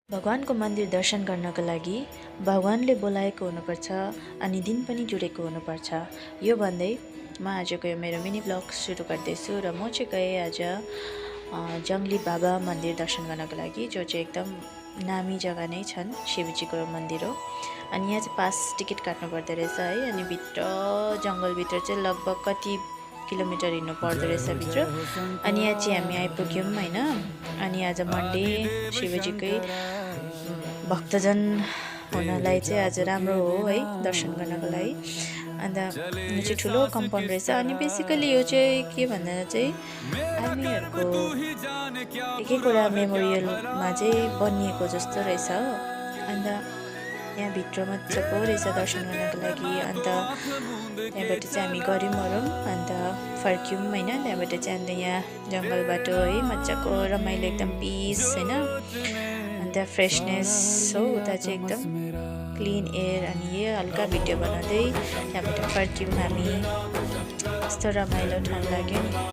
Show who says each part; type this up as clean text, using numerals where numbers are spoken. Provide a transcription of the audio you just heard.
Speaker 1: भगवानको मन्दिर दर्शन गर्नको लागि भगवानले बोलाएको हुनुपर्छ अनि दिन पनि जुडेको हुनुपर्छ। यो भन्दै म आजको यो मेरो मिनी ब्लग सुरु गर्दैछु र म चाहिँ गएँ आज जङ्गली बाबा मन्दिर दर्शन गर्नको लागि, जो चाहिँ एकदम नामी जग्गा नै छन्, शिवजीको मन्दिर हो। अनि यहाँ चाहिँ पास टिकट काट्नु पर्दो रहेछ है। अनि भित्र जङ्गलभित्र चाहिँ लगभग कति किलोमिटर हिँड्नु पर्दो रहेछ भित्र। अनि यहाँ चाहिँ हामी आइपुग्यौँ होइन। अनि आज मन्डे शिवजीकै भक्तजन हुनलाई चाहिँ आज राम्रो हो है, दर्शन गर्नको लागि। अन्त यो चाहिँ ठुलो कम्पाउन्ड रहेछ। अनि बेसिकली यो चाहिँ के भन्दा चाहिँ आर्मीहरूको एक एकवटा मेमोरियलमा चाहिँ बनिएको जस्तो रहेछ हो। अन्त यहाँ भित्र मजाको रहेछ दर्शन गर्नको लागि। अन्त त्यहाँबाट चाहिँ हामी गऱ्यौँ अन्त फर्क्यौँ होइन। त्यहाँबाट चाहिँ अन्त यहाँ जङ्गल बाटो है, मजाको रमाइलो एकदम पिस होइन। अन्त फ्रेसनेस हो उता चाहिँ एकदम क्लिन एयर। अनि यो हल्का भिडियो बनाउँदै त्यहाँबाट फर्क्यौँ हामी। कस्तो रमाइलो ठाउँ लाग्यो नि।